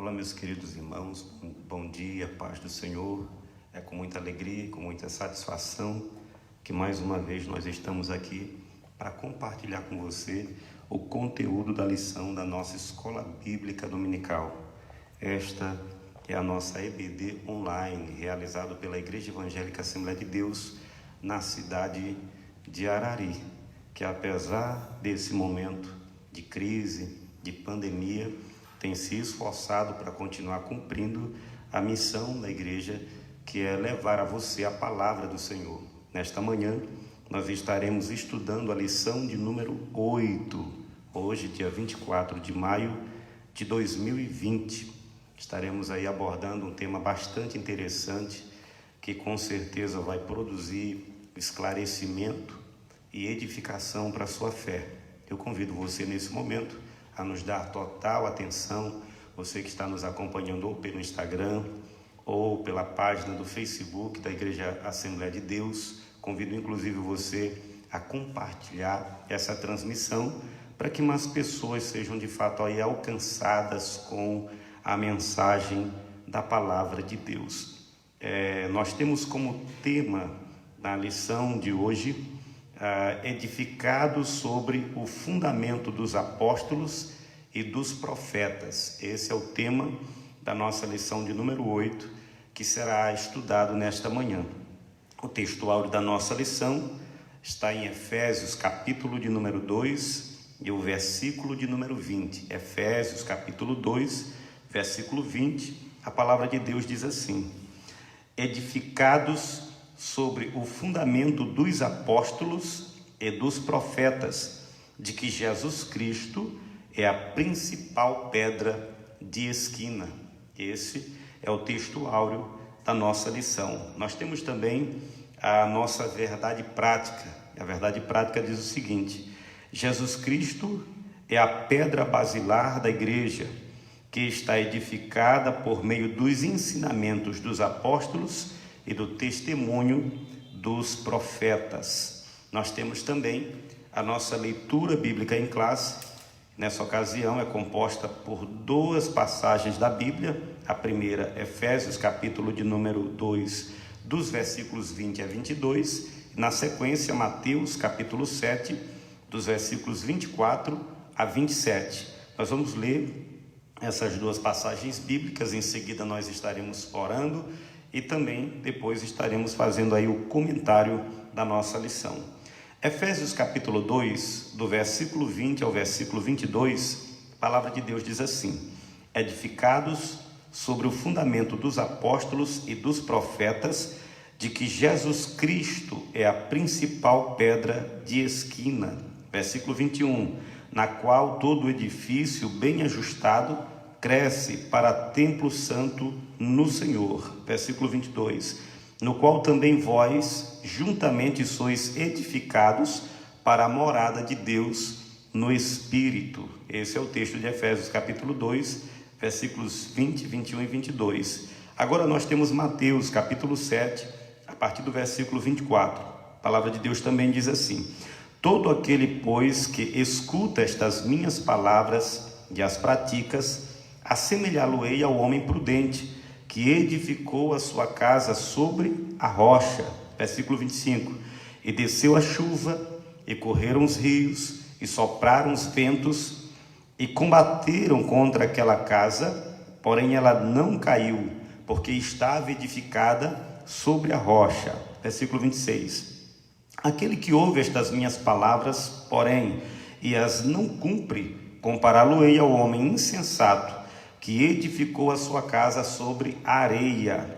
Olá, meus queridos irmãos, bom dia, paz do Senhor. É com muita alegria e com muita satisfação que mais uma vez nós estamos aqui para compartilhar com você o conteúdo da lição da nossa Escola Bíblica Dominical. Esta é a nossa EBD online, realizado pela Igreja Evangélica Assembleia de Deus, na cidade de Arari, que apesar desse momento de crise, de pandemia, tem se esforçado para continuar cumprindo a missão da igreja, que é levar a você a palavra do Senhor. Nesta manhã, nós estaremos estudando a lição de número 8, hoje, dia 24 de maio de 2020. Estaremos aí abordando um tema bastante interessante, que com certeza vai produzir esclarecimento e edificação para a sua fé. Eu convido você nesse momento a nos dar total atenção, você que está nos acompanhando ou pelo Instagram ou pela página do Facebook da Igreja Assembleia de Deus. Convido inclusive você a compartilhar essa transmissão para que mais pessoas sejam de fato aí alcançadas com a mensagem da palavra de Deus. Nós temos como tema na lição de hoje edificado sobre o fundamento dos apóstolos e dos profetas. Esse é o tema da nossa lição de número 8, que será estudado nesta manhã. O texto áureo da nossa lição está em Efésios, capítulo de número 2 e o versículo de número 20. Efésios, capítulo 2, versículo 20, a palavra de Deus diz assim: edificados sobre o fundamento dos apóstolos e dos profetas, de que Jesus Cristo é a principal pedra de esquina. Esse é o texto áureo da nossa lição. Nós temos também a nossa verdade prática. A verdade prática diz o seguinte: Jesus Cristo é a pedra basilar da igreja, que está edificada por meio dos ensinamentos dos apóstolos e do testemunho dos profetas. Nós temos também a nossa leitura bíblica em classe. Nessa ocasião é composta por duas passagens da Bíblia. A primeira, Efésios, capítulo de número 2, dos versículos 20 a 22. Na sequência, Mateus, capítulo 7, dos versículos 24 a 27. Nós vamos ler essas duas passagens bíblicas. Em seguida nós estaremos orando e também depois estaremos fazendo aí o comentário da nossa lição. Efésios capítulo 2, do versículo 20 ao versículo 22, a palavra de Deus diz assim: edificados sobre o fundamento dos apóstolos e dos profetas, de que Jesus Cristo é a principal pedra de esquina. Versículo 21, na qual todo edifício bem ajustado cresce para templo santo no Senhor. Versículo 22, no qual também vós juntamente sois edificados para a morada de Deus no Espírito. Esse é o texto de Efésios capítulo 2, versículos 20, 21 e 22. Agora nós temos Mateus capítulo 7, a partir do versículo 24. A palavra de Deus também diz assim: todo aquele, pois, que escuta estas minhas palavras e as praticas, assemelhá-lo-ei ao homem prudente, que edificou a sua casa sobre a rocha. Versículo 25, e desceu a chuva, e correram os rios, e sopraram os ventos, e combateram contra aquela casa, porém ela não caiu, porque estava edificada sobre a rocha. Versículo 26, aquele que ouve estas minhas palavras, porém, e as não cumpre, compará-lo-ei ao homem insensato, que edificou a sua casa sobre a areia.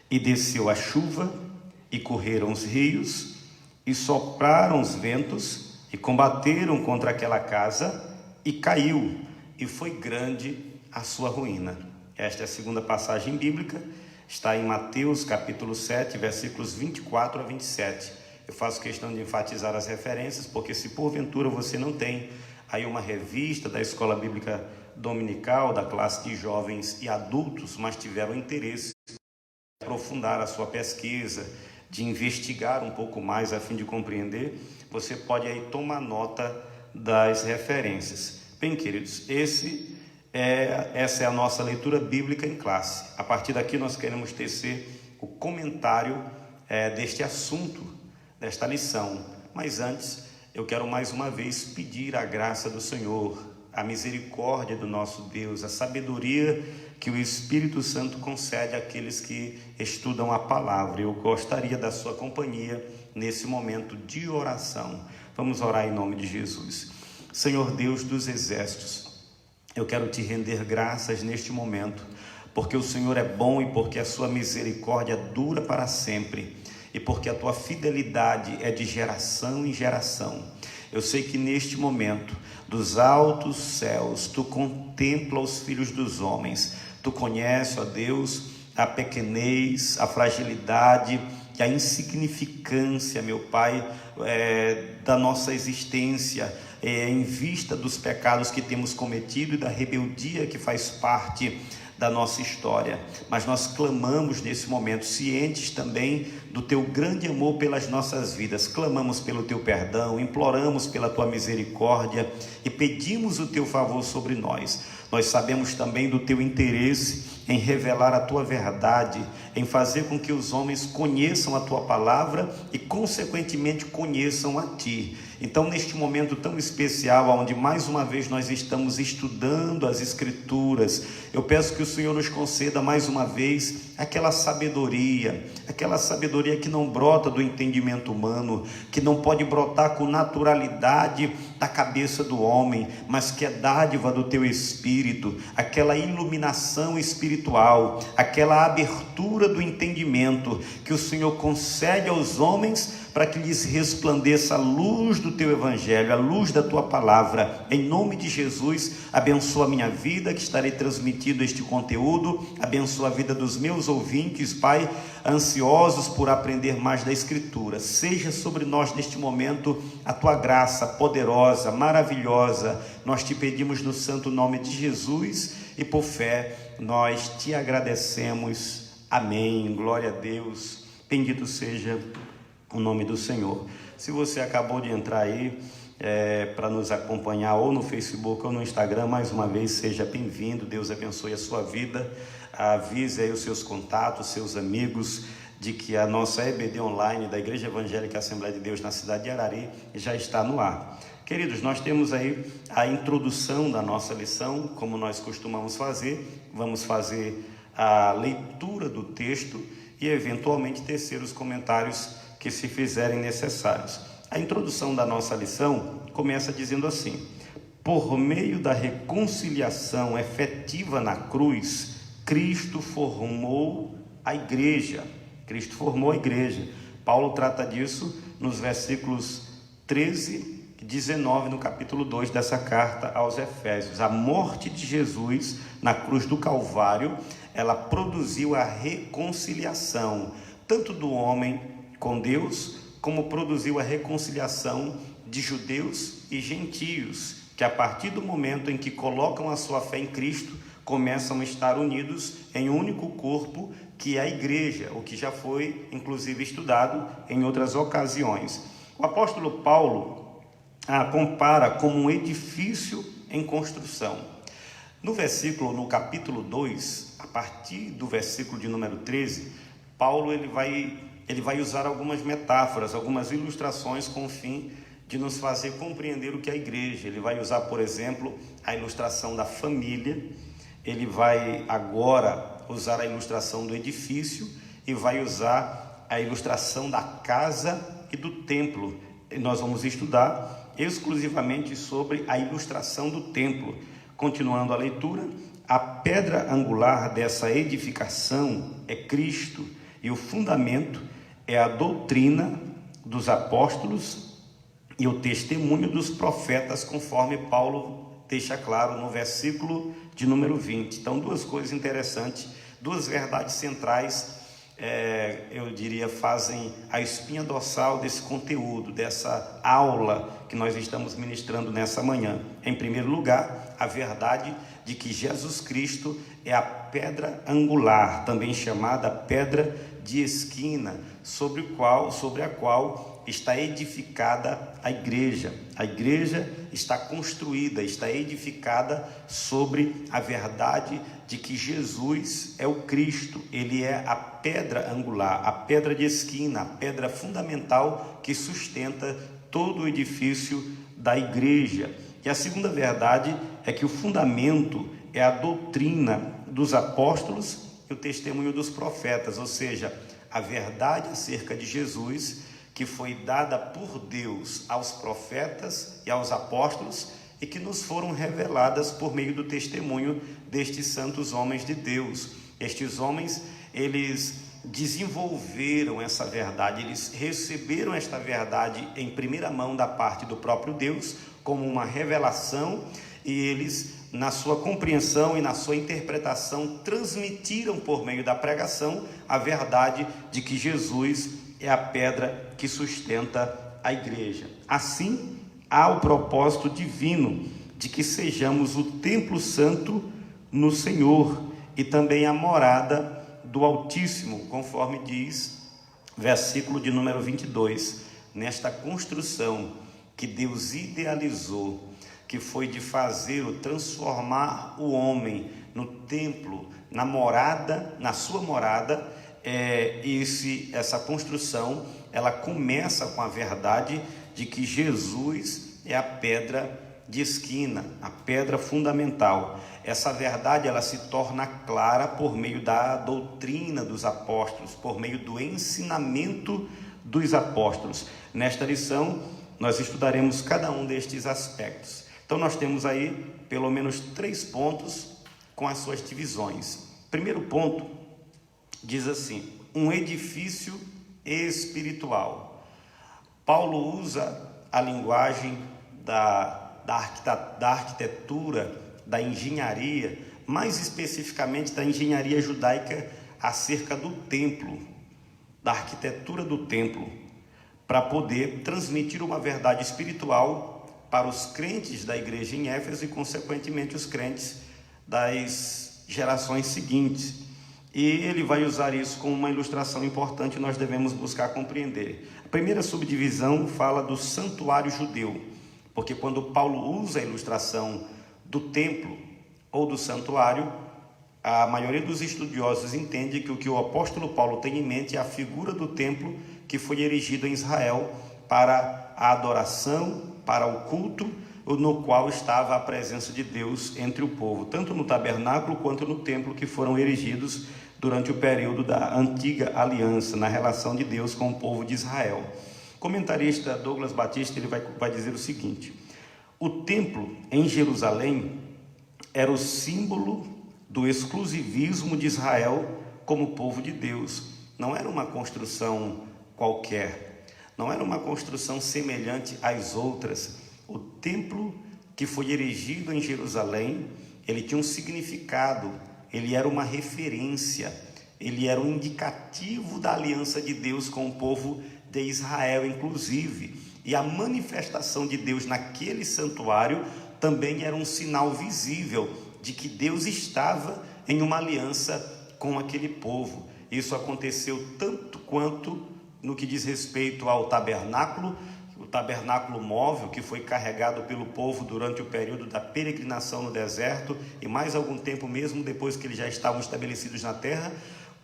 E desceu a chuva, e correram os rios, e sopraram os ventos, e combateram contra aquela casa, e caiu, e foi grande a sua ruína. Esta é a segunda passagem bíblica, está em Mateus capítulo 7, versículos 24 a 27. Eu faço questão de enfatizar as referências, porque se porventura você não tem aí uma revista da Escola Bíblica Dominical, da classe de jovens e adultos, mas tiveram interesse de aprofundar a sua pesquisa, de investigar um pouco mais a fim de compreender, você pode aí tomar nota das referências. Bem, queridos, esse Essa é a nossa leitura bíblica em classe. A partir daqui nós queremos tecer o comentário deste assunto, desta lição. Mas antes, eu quero mais uma vez pedir a graça do Senhor, a misericórdia do nosso Deus, a sabedoria que o Espírito Santo concede àqueles que estudam a palavra. Eu gostaria da sua companhia nesse momento de oração. Vamos orar em nome de Jesus. Senhor Deus dos exércitos, eu quero te render graças neste momento, porque o Senhor é bom e porque a sua misericórdia dura para sempre, e porque a tua fidelidade é de geração em geração. Eu sei que neste momento, dos altos céus, tu contempla os filhos dos homens, tu conheces, ó Deus, a pequenez, a fragilidade e a insignificância, meu Pai, da nossa existência, em vista dos pecados que temos cometido e da rebeldia que faz parte da nossa história. Mas nós clamamos nesse momento, cientes também do teu grande amor pelas nossas vidas. Clamamos pelo teu perdão, imploramos pela tua misericórdia e pedimos o teu favor sobre nós. Nós sabemos também do teu interesse em revelar a tua verdade, em fazer com que os homens conheçam a tua palavra e consequentemente conheçam a ti. Então, neste momento tão especial, onde mais uma vez nós estamos estudando as Escrituras, eu peço que o Senhor nos conceda mais uma vez aquela sabedoria que não brota do entendimento humano, que não pode brotar com naturalidade da cabeça do homem, mas que é dádiva do teu Espírito, aquela iluminação espiritual, aquela abertura do entendimento que o Senhor concede aos homens para que lhes resplandeça a luz do teu evangelho, a luz da tua palavra. Em nome de Jesus, abençoa a minha vida, que estarei transmitindo este conteúdo, abençoa a vida dos meus ouvintes, Pai, ansiosos por aprender mais da Escritura. Seja sobre nós neste momento a tua graça poderosa, maravilhosa. Nós te pedimos no santo nome de Jesus e por fé nós te agradecemos. Amém. Glória a Deus. Bendito seja o nome do Senhor. Se você acabou de entrar aí para nos acompanhar ou no Facebook ou no Instagram, mais uma vez seja bem-vindo. Deus abençoe a sua vida. Avise aí os seus contatos, seus amigos, de que a nossa EBD online da Igreja Evangélica Assembleia de Deus na cidade de Arari já está no ar. Queridos, nós temos aí a introdução da nossa lição, como nós costumamos fazer. Vamos fazer a leitura do texto e eventualmente tecer os comentários que se fizerem necessários. A introdução da nossa lição começa dizendo assim: por meio da reconciliação efetiva na cruz, Cristo formou a igreja. Cristo formou a igreja. Paulo trata disso nos versículos 13 e 19, no capítulo 2 dessa carta aos Efésios. A morte de Jesus na cruz do Calvário, ela produziu a reconciliação, tanto do homem com Deus, como produziu a reconciliação de judeus e gentios, que a partir do momento em que colocam a sua fé em Cristo, começam a estar unidos em um único corpo, que é a igreja, o que já foi inclusive estudado em outras ocasiões. O apóstolo Paulo compara como um edifício em construção. No capítulo 2, a partir do versículo de número 13, Paulo ele vai usar algumas metáforas, algumas ilustrações com o fim de nos fazer compreender o que é a igreja. Ele vai usar, por exemplo, a ilustração da família. Ele vai agora usar a ilustração do edifício e vai usar a ilustração da casa e do templo. E nós vamos estudar exclusivamente sobre a ilustração do templo. Continuando a leitura, a pedra angular dessa edificação é Cristo, e o fundamento é a doutrina dos apóstolos e o testemunho dos profetas, conforme Paulo deixa claro no versículo de número 20. Então, duas coisas interessantes, duas verdades centrais, eu diria, fazem a espinha dorsal desse conteúdo, dessa aula que nós estamos ministrando nessa manhã. Em primeiro lugar, a verdade de que Jesus Cristo é a pedra angular, também chamada pedra de esquina, sobre a qual está edificada a igreja. A igreja está construída, está edificada sobre a verdade de que Jesus é o Cristo, ele é a pedra angular, a pedra de esquina, a pedra fundamental que sustenta todo o edifício da igreja. E a segunda verdade é que o fundamento é a doutrina dos apóstolos e o testemunho dos profetas, ou seja, a verdade acerca de Jesus que foi dada por Deus aos profetas e aos apóstolos e que nos foram reveladas por meio do testemunho destes santos homens de Deus. Estes homens, eles desenvolveram essa verdade, eles receberam esta verdade em primeira mão da parte do próprio Deus como uma revelação, e eles, na sua compreensão e na sua interpretação, transmitiram por meio da pregação a verdade de que Jesus é a pedra que sustenta a igreja. Assim, há o propósito divino de que sejamos o templo santo no Senhor e também a morada do Altíssimo, conforme diz versículo de número 22, nesta construção que Deus idealizou, que foi de fazer ou transformar o homem no templo, na morada, na sua morada. Essa construção, ela começa com a verdade de que Jesus é a pedra de esquina, a pedra fundamental. Essa verdade, ela se torna clara por meio da doutrina dos apóstolos, por meio do ensinamento dos apóstolos. Nesta lição, nós estudaremos cada um destes aspectos. Então, nós temos aí pelo menos 3 pontos com as suas divisões. Primeiro ponto diz assim: um edifício espiritual. Paulo usa a linguagem da arquitetura, da engenharia, mais especificamente da engenharia judaica acerca do templo, da arquitetura do templo, para poder transmitir uma verdade espiritual para os crentes da igreja em Éfeso e, consequentemente, os crentes das gerações seguintes. E ele vai usar isso como uma ilustração importante, nós devemos buscar compreender. A primeira subdivisão fala do santuário judeu, porque quando Paulo usa a ilustração do templo ou do santuário, a maioria dos estudiosos entende que o que o apóstolo Paulo tem em mente é a figura do templo que foi erigido em Israel para a adoração, para o culto, no qual estava a presença de Deus entre o povo, tanto no tabernáculo quanto no templo que foram erigidos durante o período da antiga aliança, na relação de Deus com o povo de Israel. O comentarista Douglas Batista ele vai dizer o seguinte: o templo em Jerusalém era o símbolo do exclusivismo de Israel como povo de Deus. Não era uma construção qualquer, não era uma construção semelhante às outras. O templo que foi erigido em Jerusalém, ele tinha um significado, ele era uma referência, ele era um indicativo da aliança de Deus com o povo de Israel, inclusive. E a manifestação de Deus naquele santuário também era um sinal visível de que Deus estava em uma aliança com aquele povo. Isso aconteceu tanto quanto no que diz respeito ao tabernáculo, o tabernáculo móvel que foi carregado pelo povo durante o período da peregrinação no deserto e mais algum tempo mesmo depois que eles já estavam estabelecidos na terra,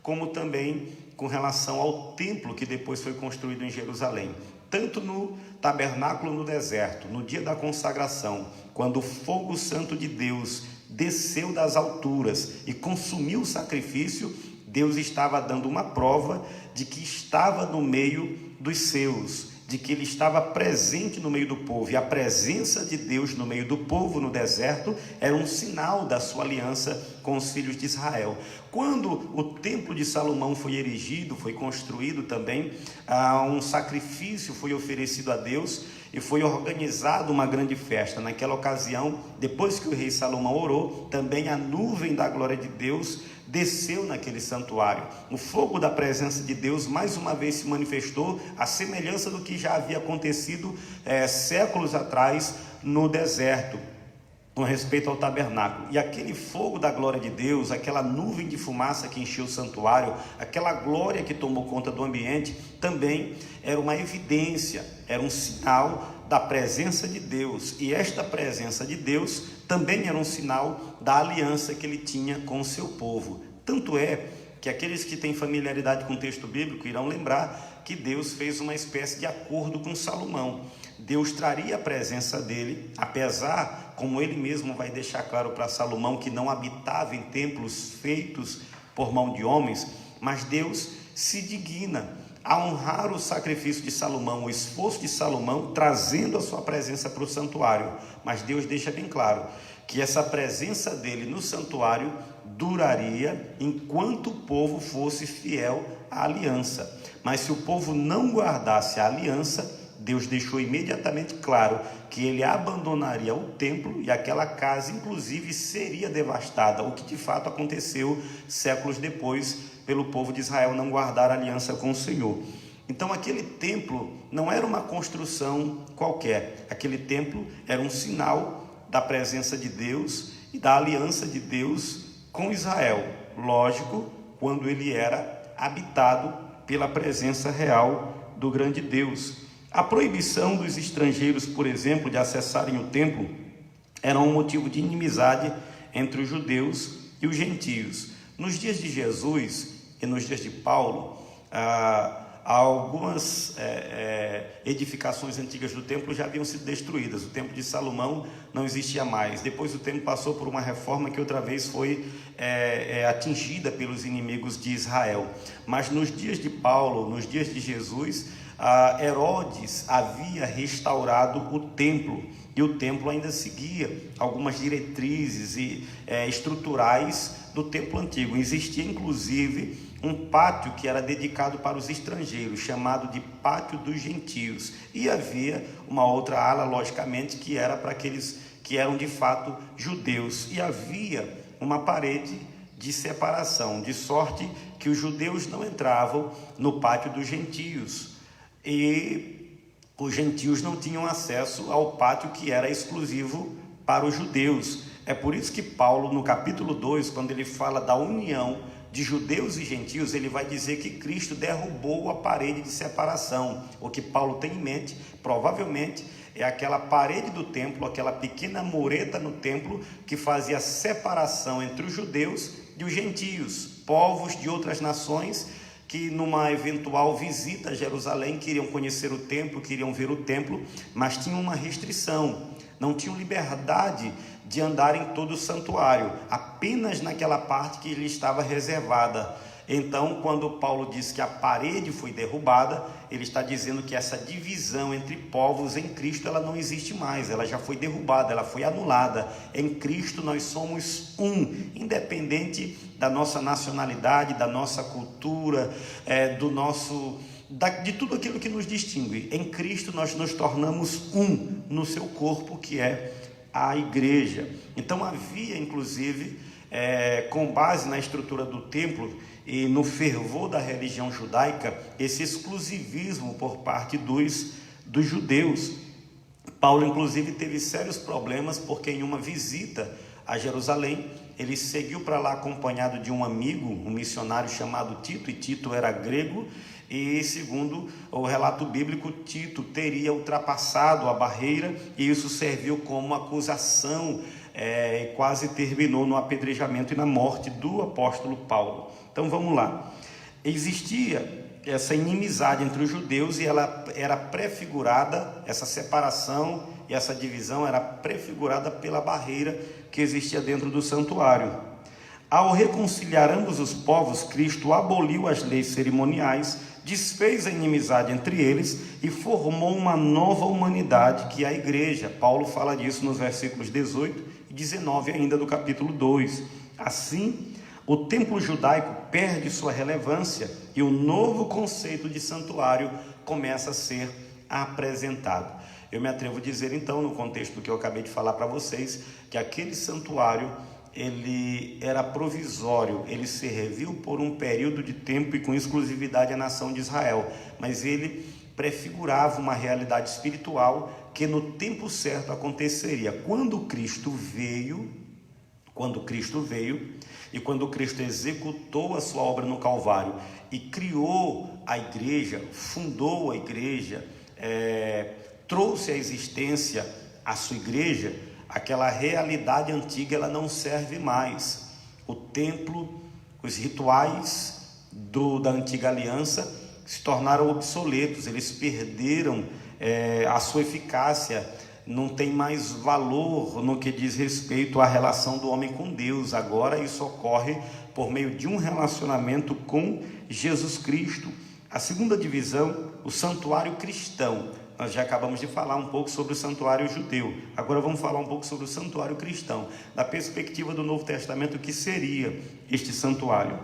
como também com relação ao templo que depois foi construído em Jerusalém. Tanto no tabernáculo no deserto, no dia da consagração, quando o fogo santo de Deus desceu das alturas e consumiu o sacrifício, Deus estava dando uma prova de que estava no meio dos seus, de que ele estava presente no meio do povo, e a presença de Deus no meio do povo no deserto era um sinal da sua aliança com os filhos de Israel. Quando o templo de Salomão foi erigido, foi construído também, um sacrifício foi oferecido a Deus e foi organizada uma grande festa. Naquela ocasião, depois que o rei Salomão orou, também a nuvem da glória de Deus desceu naquele santuário. O fogo da presença de Deus mais uma vez se manifestou, à semelhança do que já havia acontecido séculos atrás no deserto, com respeito ao tabernáculo. E aquele fogo da glória de Deus, aquela nuvem de fumaça que encheu o santuário, aquela glória que tomou conta do ambiente, também era uma evidência, era um sinal da presença de Deus, e esta presença de Deus também era um sinal da aliança que ele tinha com o seu povo. Tanto é que aqueles que têm familiaridade com o texto bíblico irão lembrar que Deus fez uma espécie de acordo com Salomão. Deus traria a presença dele, apesar, como ele mesmo vai deixar claro para Salomão, que não habitava em templos feitos por mão de homens, mas Deus se digna a honrar o sacrifício de Salomão, o esforço de Salomão, trazendo a sua presença para o santuário. Mas Deus deixa bem claro que essa presença dele no santuário duraria enquanto o povo fosse fiel à aliança. Mas se o povo não guardasse a aliança, Deus deixou imediatamente claro que ele abandonaria o templo e aquela casa, inclusive, seria devastada, o que de fato aconteceu séculos depois, pelo povo de Israel não guardar a aliança com o Senhor. Então aquele templo não era uma construção qualquer, aquele templo era um sinal da presença de Deus e da aliança de Deus com Israel, lógico, quando ele era habitado pela presença real do grande Deus. A proibição dos estrangeiros, por exemplo, de acessarem o templo era um motivo de inimizade entre os judeus e os gentios. Nos dias de Jesus e nos dias de Paulo, algumas edificações antigas do templo já haviam sido destruídas. O templo de Salomão não existia mais. Depois o templo passou por uma reforma que outra vez foi atingida pelos inimigos de Israel. Mas nos dias de Paulo, nos dias de Jesus, Herodes havia restaurado o templo, e o templo ainda seguia algumas diretrizes estruturais do templo antigo. Existia inclusive um pátio que era dedicado para os estrangeiros, chamado de Pátio dos Gentios, e havia uma outra ala, logicamente, que era para aqueles que eram de fato judeus, e havia uma parede de separação, de sorte que os judeus não entravam no Pátio dos Gentios, e os gentios não tinham acesso ao pátio que era exclusivo para os judeus. É por isso que Paulo, no capítulo 2, quando ele fala da união de judeus e gentios, ele vai dizer que Cristo derrubou a parede de separação. O que Paulo tem em mente, provavelmente, é aquela parede do templo, aquela pequena mureta no templo que fazia separação entre os judeus e os gentios, povos de outras nações que numa eventual visita a Jerusalém queriam conhecer o templo, queriam ver o templo, mas tinham uma restrição, não tinham liberdade de andar em todo o santuário, apenas naquela parte que lhe estava reservada. Então, quando Paulo diz que a parede foi derrubada, ele está dizendo que essa divisão entre povos em Cristo, ela não existe mais, ela já foi derrubada, ela foi anulada. Em Cristo nós somos um, independente da nossa nacionalidade, da nossa cultura, de tudo aquilo que nos distingue. Em Cristo nós nos tornamos um no seu corpo, que é a igreja. Então havia inclusive, com base na estrutura do templo e no fervor da religião judaica, esse exclusivismo por parte dos judeus. Paulo inclusive teve sérios problemas, porque em uma visita a Jerusalém, ele seguiu para lá acompanhado de um amigo, um missionário chamado Tito, e Tito era grego, e segundo o relato bíblico, Tito teria ultrapassado a barreira, e isso serviu como acusação, e quase terminou no apedrejamento e na morte do apóstolo Paulo. Então vamos lá. Existia essa inimizade entre os judeus, e ela era prefigurada, essa separação e essa divisão era prefigurada pela barreira que existia dentro do santuário. Ao reconciliar ambos os povos, Cristo aboliu as leis cerimoniais, desfez a inimizade entre eles e formou uma nova humanidade, que é a igreja. Paulo fala disso nos versículos 18 e 19 ainda do capítulo 2. Assim, o templo judaico perde sua relevância e o novo conceito de santuário começa a ser apresentado. Eu me atrevo a dizer então, no contexto que eu acabei de falar para vocês, que aquele santuário, ele era provisório, ele serviu por um período de tempo e com exclusividade à nação de Israel, mas ele prefigurava uma realidade espiritual que no tempo certo aconteceria. Quando Cristo veio e quando Cristo executou a sua obra no Calvário e criou a igreja, fundou a igreja, trouxe à existência a sua igreja, aquela realidade antiga ela não serve mais. O templo, os rituais da antiga aliança se tornaram obsoletos, eles perderam a sua eficácia, não tem mais valor no que diz respeito à relação do homem com Deus. Agora isso ocorre por meio de um relacionamento com Jesus Cristo. A segunda divisão, o santuário cristão. Nós já acabamos de falar um pouco sobre o santuário judeu. Agora vamos falar um pouco sobre o santuário cristão, da perspectiva do Novo Testamento, o que seria este santuário.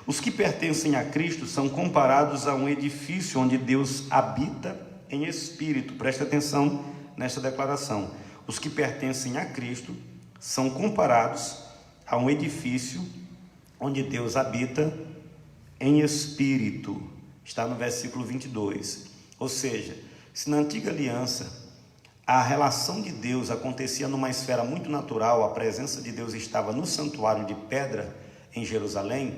Os que pertencem a Cristo são comparados a um edifício onde Deus habita em espírito. Presta atenção nesta declaração. Os que pertencem a Cristo são comparados a um edifício onde Deus habita em espírito. Está no versículo 22. Ou seja, se na antiga aliança a relação de Deus acontecia numa esfera muito natural, a presença de Deus estava no santuário de pedra em Jerusalém,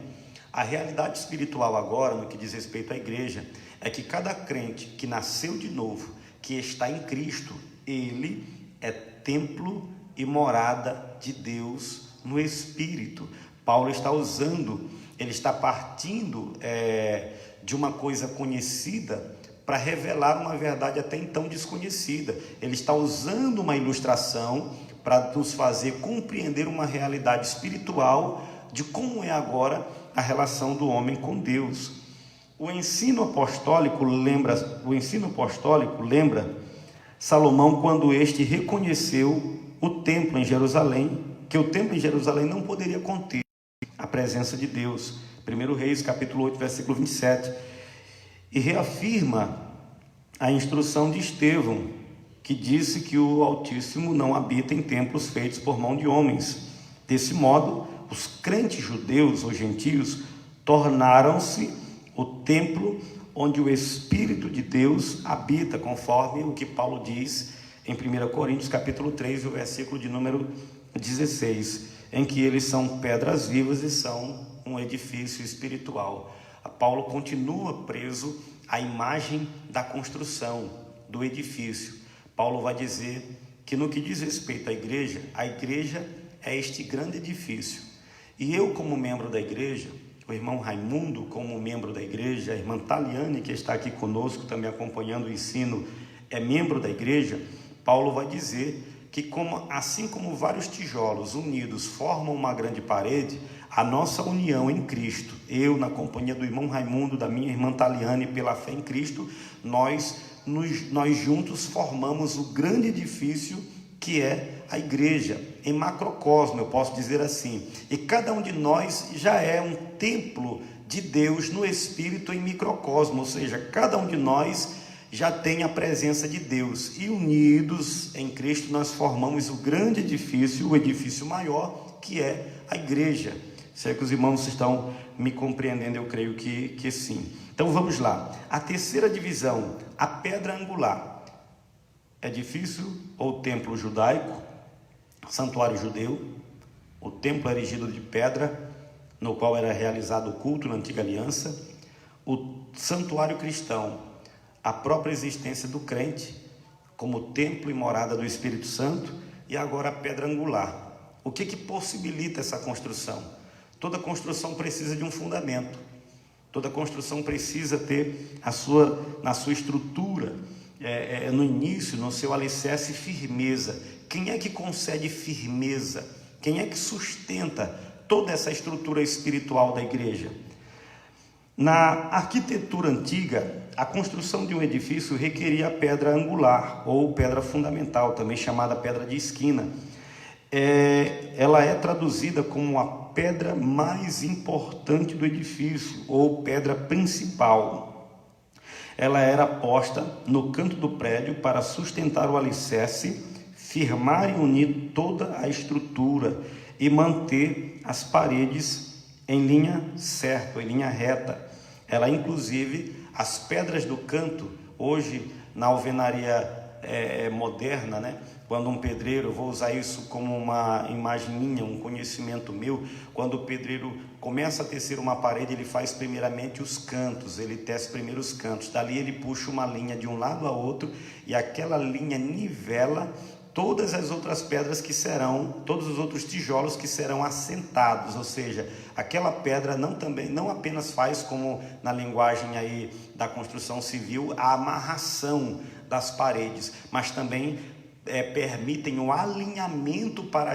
a realidade espiritual agora, no que diz respeito à igreja, é que cada crente que nasceu de novo, que está em Cristo, ele é templo e morada de Deus no Espírito. Paulo está usando, ele está partindo de uma coisa conhecida para revelar uma verdade até então desconhecida. Ele está usando uma ilustração para nos fazer compreender uma realidade espiritual de como é agora a relação do homem com Deus. O ensino apostólico lembra Salomão quando este reconheceu o templo em Jerusalém, que o templo em Jerusalém não poderia conter a presença de Deus. 1 Reis, capítulo 8, versículo 27. E reafirma a instrução de Estevão, que disse que o Altíssimo não habita em templos feitos por mão de homens. Desse modo, os crentes judeus ou gentios tornaram-se o templo onde o Espírito de Deus habita, conforme o que Paulo diz em 1 Coríntios capítulo 3, o versículo de número 16, em que eles são pedras vivas e são um edifício espiritual. Paulo continua preso à imagem da construção do edifício. Paulo vai dizer que no que diz respeito à igreja, a igreja é este grande edifício. E eu, como membro da igreja, o irmão Raimundo, como membro da igreja, a irmã Taliane, que está aqui conosco, também acompanhando o ensino, é membro da igreja. Paulo vai dizer que assim como vários tijolos unidos formam uma grande parede, a nossa união em Cristo, eu na companhia do irmão Raimundo, da minha irmã Taliane, pela fé em Cristo, nós juntos formamos o grande edifício que é a igreja, em macrocosmo, eu posso dizer assim. E cada um de nós já é um templo de Deus no Espírito em microcosmo, ou seja, cada um de nós já tem a presença de Deus. E unidos em Cristo nós formamos o grande edifício, o edifício maior, que é a igreja. Se é que os irmãos estão me compreendendo, eu creio que sim. Então vamos lá. A terceira divisão, a pedra angular. Edifício ou templo judaico, santuário judeu, o templo erigido de pedra, no qual era realizado o culto na antiga aliança, o santuário cristão, a própria existência do crente, como templo e morada do Espírito Santo, e agora a pedra angular. O que possibilita essa construção? Toda construção precisa de um fundamento, toda construção precisa ter na sua estrutura, no início, no seu alicerce, firmeza. Quem é que concede firmeza? Quem é que sustenta toda essa estrutura espiritual da igreja? Na arquitetura antiga, a construção de um edifício requeria a pedra angular, ou pedra fundamental, também chamada pedra de esquina. Ela é traduzida como a pedra mais importante do edifício, ou pedra principal. Ela era posta no canto do prédio para sustentar o alicerce, firmar e unir toda a estrutura e manter as paredes em linha certa, em linha reta. Ela, inclusive, as pedras do canto, hoje na alvenaria moderna, Quando um pedreiro, eu vou usar isso como uma imagem minha, um conhecimento meu, quando o pedreiro começa a tecer uma parede, ele faz primeiramente os cantos, ele tece primeiro os cantos, dali ele puxa uma linha de um lado a outro, e aquela linha nivela todas as outras pedras que serão, todos os outros tijolos que serão assentados, ou seja, aquela pedra não apenas faz, como na linguagem aí da construção civil, a amarração das paredes, mas também permitem o alinhamento para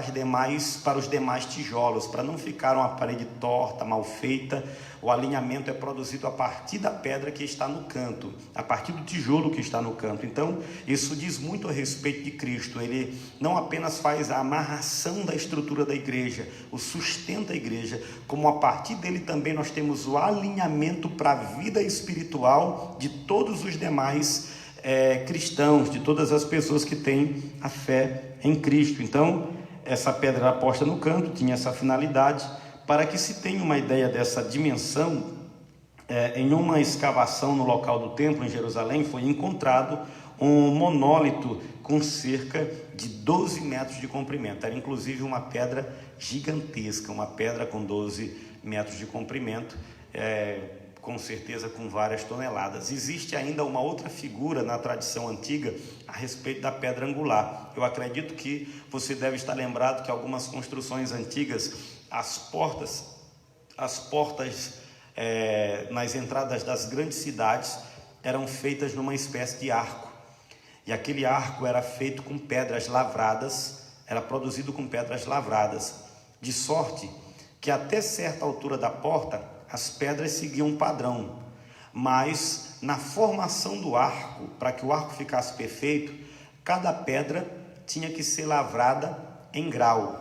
os demais tijolos, para não ficar uma parede torta, mal feita. O alinhamento é produzido a partir da pedra que está no canto, a partir do tijolo que está no canto. Então, isso diz muito a respeito de Cristo. Ele não apenas faz a amarração da estrutura da igreja, o sustento da igreja, como a partir dele também nós temos o alinhamento para a vida espiritual de todos os demais cristãos, de todas as pessoas que têm a fé em Cristo. Então, essa pedra era posta no canto, tinha essa finalidade. Para que se tenha uma ideia dessa dimensão, em uma escavação no local do templo em Jerusalém, foi encontrado um monólito com cerca de 12 metros de comprimento. Era inclusive uma pedra gigantesca, uma pedra com 12 metros de comprimento, com certeza com várias toneladas. Existe ainda uma outra figura na tradição antiga a respeito da pedra angular. Eu acredito que você deve estar lembrado que algumas construções antigas, as portas nas entradas das grandes cidades eram feitas numa espécie de arco, e aquele arco era feito com pedras lavradas, era produzido com pedras lavradas, de sorte que até certa altura da porta as pedras seguiam um padrão, mas na formação do arco, para que o arco ficasse perfeito, cada pedra tinha que ser lavrada em grau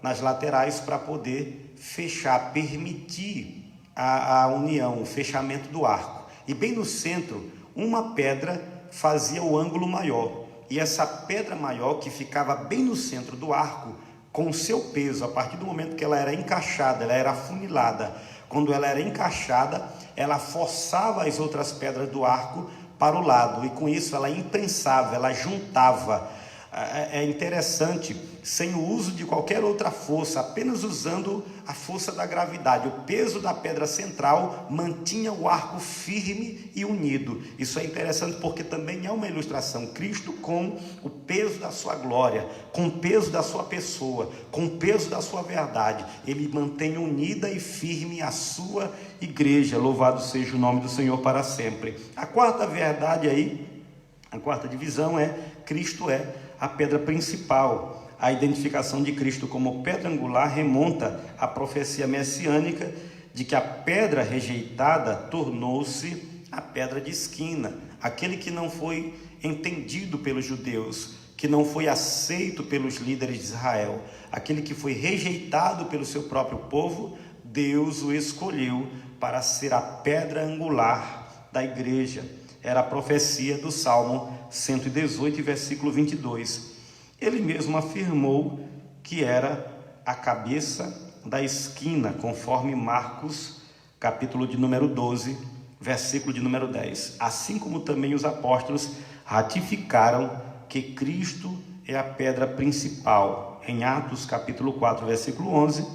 nas laterais, para poder fechar, permitir a união, o fechamento do arco. E bem no centro, uma pedra fazia o ângulo maior, e essa pedra maior, que ficava bem no centro do arco, com o seu peso, a partir do momento que ela era encaixada, ela era afunilada, quando ela era encaixada, ela forçava as outras pedras do arco para o lado, e com isso ela imprensava, ela juntava. É interessante, sem o uso de qualquer outra força, apenas usando a força da gravidade, o peso da pedra central mantinha o arco firme e unido. Isso é interessante porque também é uma ilustração. Cristo, com o peso da sua glória, com o peso da sua pessoa, com o peso da sua verdade, ele mantém unida e firme a sua igreja. Louvado seja o nome do Senhor para sempre. A quarta verdade aí, a quarta divisão é: Cristo é a pedra principal. A identificação de Cristo como pedra angular remonta à profecia messiânica de que a pedra rejeitada tornou-se a pedra de esquina. Aquele que não foi entendido pelos judeus, que não foi aceito pelos líderes de Israel, aquele que foi rejeitado pelo seu próprio povo, Deus o escolheu para ser a pedra angular da igreja. Era a profecia do Salmo 118, versículo 22. Ele mesmo afirmou que era a cabeça da esquina, conforme Marcos, capítulo de número 12, versículo de número 10. Assim como também os apóstolos ratificaram que Cristo é a pedra principal, em Atos, capítulo 4, versículo 11,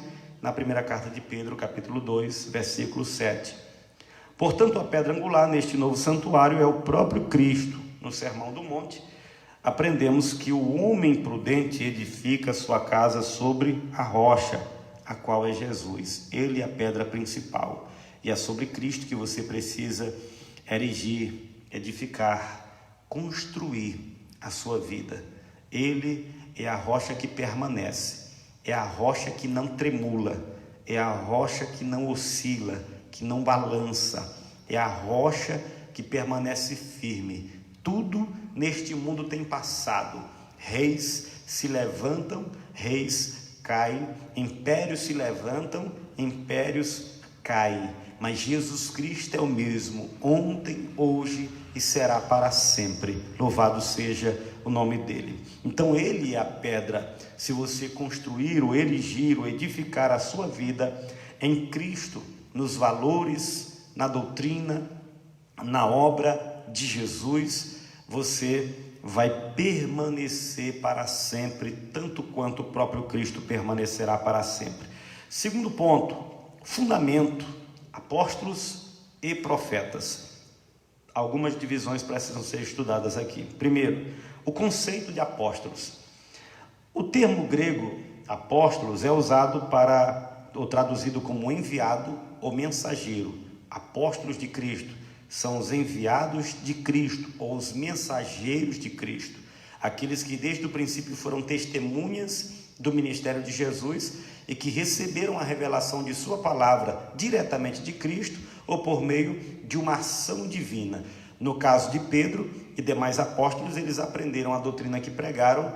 na primeira carta de Pedro, capítulo 2, versículo 7. Portanto, a pedra angular neste novo santuário é o próprio Cristo. No Sermão do Monte, aprendemos que o homem prudente edifica sua casa sobre a rocha, a qual é Jesus. Ele é a pedra principal, e é sobre Cristo que você precisa erigir, edificar, construir a sua vida. Ele é a rocha que permanece, é a rocha que não tremula, é a rocha que não oscila, que não balança, é a rocha que permanece firme. Tudo neste mundo tem passado, reis se levantam, reis caem, impérios se levantam, impérios caem, mas Jesus Cristo é o mesmo, ontem, hoje e será para sempre. Louvado seja o nome dele. Então ele é a pedra. Se você construir, ou erigir, ou edificar a sua vida em Cristo, nos valores, na doutrina, na obra de Jesus, você vai permanecer para sempre, tanto quanto o próprio Cristo permanecerá para sempre. Segundo ponto, fundamento, apóstolos e profetas. Algumas divisões precisam ser estudadas aqui. Primeiro, o conceito de apóstolos. O termo grego apóstolos é usado ou traduzido como enviado ou mensageiro. Apóstolos de Cristo são os enviados de Cristo ou os mensageiros de Cristo, aqueles que desde o princípio foram testemunhas do ministério de Jesus e que receberam a revelação de sua palavra diretamente de Cristo ou por meio de uma ação divina. No caso de Pedro e demais apóstolos, eles aprenderam a doutrina que pregaram,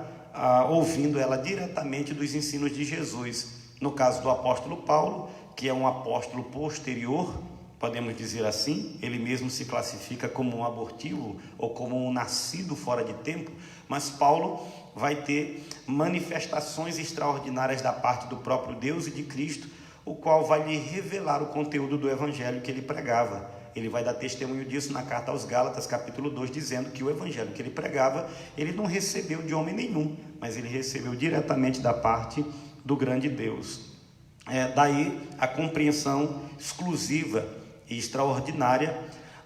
ouvindo ela diretamente dos ensinos de Jesus. No caso do apóstolo Paulo, que é um apóstolo posterior, podemos dizer assim, ele mesmo se classifica como um abortivo ou como um nascido fora de tempo, mas Paulo vai ter manifestações extraordinárias da parte do próprio Deus e de Cristo, o qual vai lhe revelar o conteúdo do evangelho que ele pregava. Ele vai dar testemunho disso na carta aos Gálatas, capítulo 2, dizendo que o evangelho que ele pregava, ele não recebeu de homem nenhum, mas ele recebeu diretamente da parte do grande Deus. Daí a compreensão exclusiva e extraordinária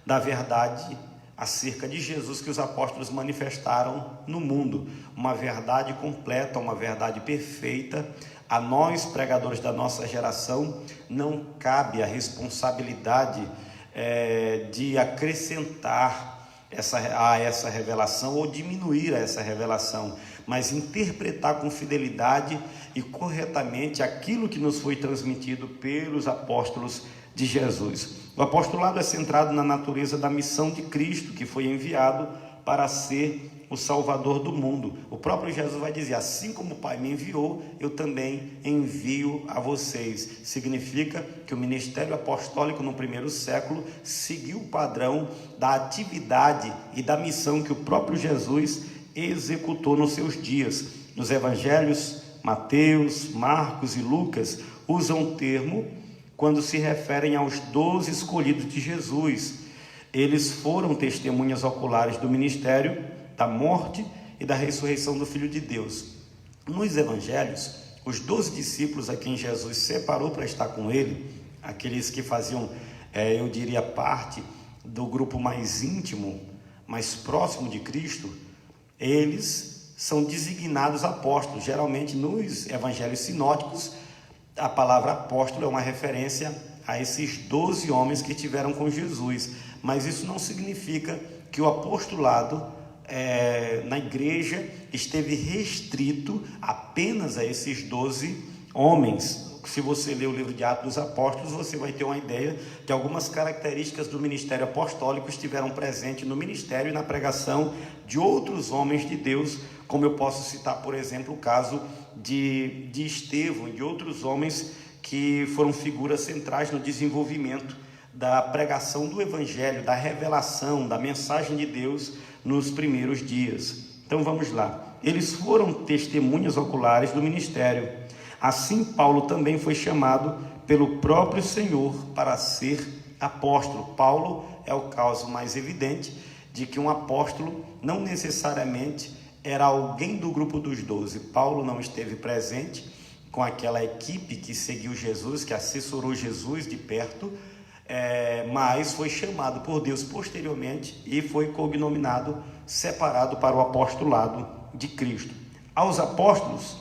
da verdade acerca de Jesus que os apóstolos manifestaram no mundo, uma verdade completa, uma verdade perfeita. A nós, pregadores da nossa geração, não cabe a responsabilidade de acrescentar a essa revelação ou diminuir a essa revelação, mas interpretar com fidelidade e corretamente aquilo que nos foi transmitido pelos apóstolos de Jesus. O apostolado é centrado na natureza da missão de Cristo, que foi enviado para ser o Salvador do mundo. O próprio Jesus vai dizer: assim como o Pai me enviou, eu também envio a vocês. Significa que o ministério apostólico no primeiro século seguiu o padrão da atividade e da missão que o próprio Jesus executou nos seus dias. Nos evangelhos, Mateus, Marcos e Lucas usam o termo quando se referem aos 12 escolhidos de Jesus. Eles foram testemunhas oculares do ministério, da morte e da ressurreição do Filho de Deus. Nos evangelhos, os 12 discípulos a quem Jesus separou para estar com ele, aqueles que faziam, eu diria, parte do grupo mais íntimo, mais próximo de Cristo, eles são designados apóstolos. Geralmente nos evangelhos sinóticos, a palavra apóstolo é uma referência a esses 12 homens que estiveram com Jesus, mas isso não significa que o apostolado na igreja esteve restrito apenas a esses 12 homens. Se você ler o livro de Atos dos Apóstolos, você vai ter uma ideia de algumas características do ministério apostólico estiveram presentes no ministério e na pregação de outros homens de Deus, como eu posso citar, por exemplo, o caso de Estevão e de outros homens que foram figuras centrais no desenvolvimento da pregação do evangelho, da revelação, da mensagem de Deus nos primeiros dias. Então vamos lá. Eles foram testemunhas oculares do ministério. Assim, Paulo também foi chamado pelo próprio Senhor para ser apóstolo. Paulo é o caso mais evidente de que um apóstolo não necessariamente era alguém do grupo dos 12. Paulo não esteve presente com aquela equipe que seguiu Jesus, que assessorou Jesus de perto, mas foi chamado por Deus posteriormente e foi cognominado, separado para o apostolado de Cristo. Aos apóstolos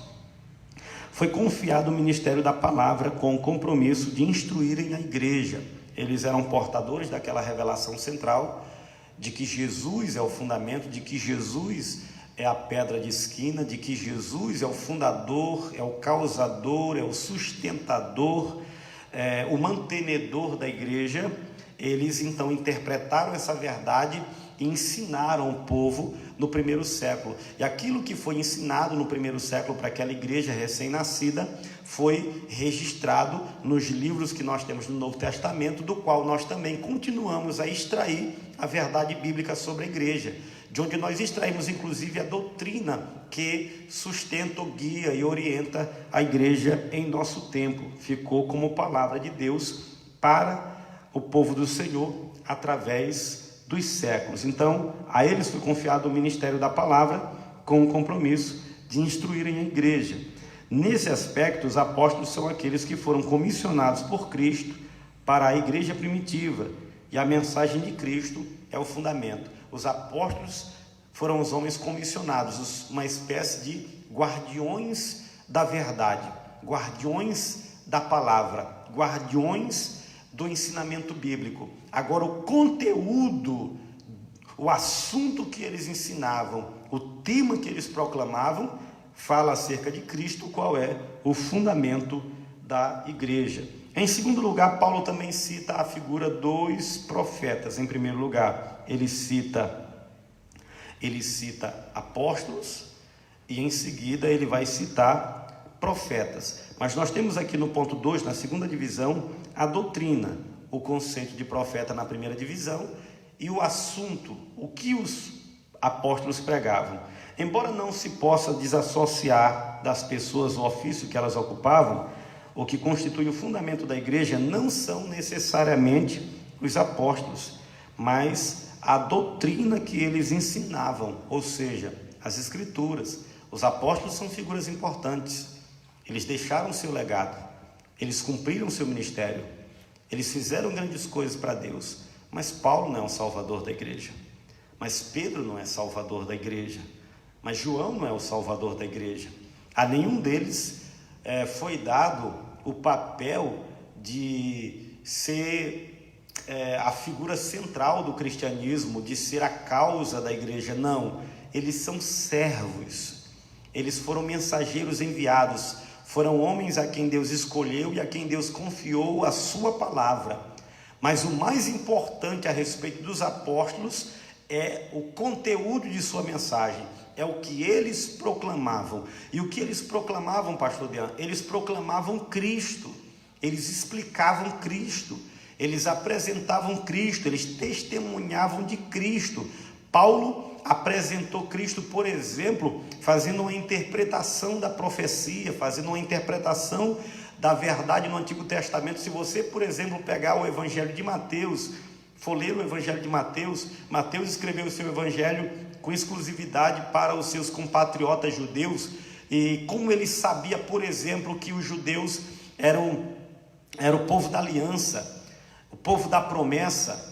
foi confiado o ministério da palavra com o compromisso de instruírem a igreja. Eles eram portadores daquela revelação central de que Jesus é o fundamento, de que Jesus é a pedra de esquina, de que Jesus é o fundador, é o causador, é o sustentador, o mantenedor da igreja. Eles então interpretaram essa verdade e ensinaram o povo no primeiro século. E aquilo que foi ensinado no primeiro século para aquela igreja recém-nascida foi registrado nos livros que nós temos no Novo Testamento, do qual nós também continuamos a extrair a verdade bíblica sobre a igreja, de onde nós extraímos inclusive a doutrina que sustenta, guia e orienta a igreja em nosso tempo. Ficou como palavra de Deus para o povo do Senhor através dos séculos. Então, a eles foi confiado o ministério da palavra com o compromisso de instruírem a igreja. Nesse aspecto, os apóstolos são aqueles que foram comissionados por Cristo para a igreja primitiva, e a mensagem de Cristo é o fundamento. Os apóstolos foram os homens comissionados, uma espécie de guardiões da verdade, guardiões da palavra, guardiões do ensinamento bíblico. Agora, o conteúdo, o assunto que eles ensinavam, o tema que eles proclamavam, fala acerca de Cristo, qual é o fundamento da igreja. Em segundo lugar, Paulo também cita a figura dos profetas. Em primeiro lugar, ele cita apóstolos, e em seguida ele vai citar profetas. Mas nós temos aqui no ponto 2, na segunda divisão, a doutrina, o conceito de profeta na primeira divisão, e o assunto, o que os apóstolos pregavam. Embora não se possa desassociar das pessoas o ofício que elas ocupavam, o que constitui o fundamento da igreja não são necessariamente os apóstolos, mas a doutrina que eles ensinavam, ou seja, as escrituras. Os apóstolos são figuras importantes, eles deixaram seu legado, eles cumpriram seu ministério, eles fizeram grandes coisas para Deus, mas Paulo não é o salvador da igreja, mas Pedro não é salvador da igreja, mas João não é o salvador da igreja. A nenhum deles foi dado o papel de ser a figura central do cristianismo, de ser a causa da igreja. Não, eles são servos, eles foram mensageiros enviados, foram homens a quem Deus escolheu e a quem Deus confiou a sua palavra. Mas o mais importante a respeito dos apóstolos é o conteúdo de sua mensagem, é o que eles proclamavam. E o que eles proclamavam, pastor Dean? Eles proclamavam Cristo, eles explicavam Cristo, eles apresentavam Cristo, eles testemunhavam de Cristo. Paulo apresentou Cristo, por exemplo, fazendo uma interpretação da profecia, fazendo uma interpretação da verdade no Antigo Testamento. Se você, por exemplo, pegar o Evangelho de Mateus, for ler o Evangelho de Mateus, Mateus escreveu o seu Evangelho com exclusividade para os seus compatriotas judeus, e como ele sabia, por exemplo, que os judeus eram o povo da aliança, o povo da promessa,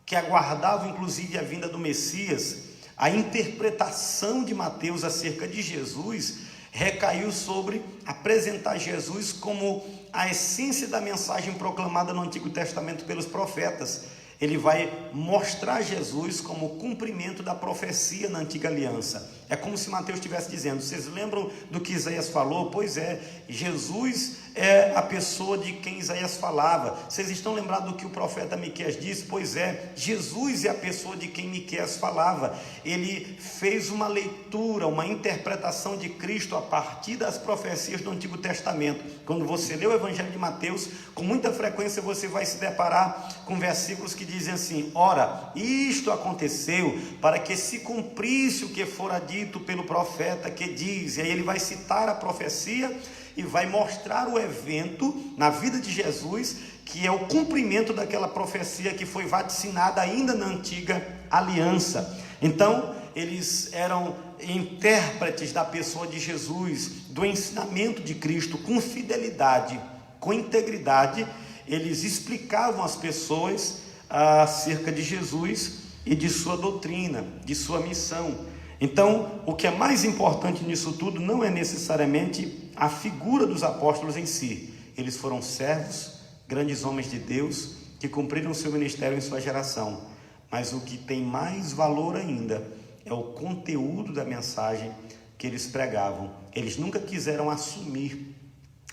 que aguardavam inclusive a vinda do Messias, a interpretação de Mateus acerca de Jesus recaiu sobre apresentar Jesus como a essência da mensagem proclamada no Antigo Testamento pelos profetas. Ele vai mostrar Jesus como o cumprimento da profecia na antiga aliança. É como se Mateus estivesse dizendo: vocês lembram do que Isaías falou? Pois é, Jesus é a pessoa de quem Isaías falava. Vocês estão lembrados do que o profeta Miqueias disse? Pois é, Jesus é a pessoa de quem Miqueias falava. Ele fez uma leitura, uma interpretação de Cristo a partir das profecias do Antigo Testamento. Quando você lê o Evangelho de Mateus, com muita frequência você vai se deparar com versículos que dizem assim: ora, isto aconteceu para que se cumprisse o que fora dito pelo profeta que diz. E aí ele vai citar a profecia e vai mostrar o evento na vida de Jesus, que é o cumprimento daquela profecia que foi vaticinada ainda na antiga aliança. Então, eles eram intérpretes da pessoa de Jesus, do ensinamento de Cristo, com fidelidade, com integridade. Eles explicavam às pessoas acerca de Jesus e de sua doutrina, de sua missão. Então, o que é mais importante nisso tudo não é necessariamente a figura dos apóstolos em si. Eles foram servos, grandes homens de Deus, que cumpriram seu ministério em sua geração. Mas o que tem mais valor ainda é o conteúdo da mensagem que eles pregavam. Eles nunca quiseram assumir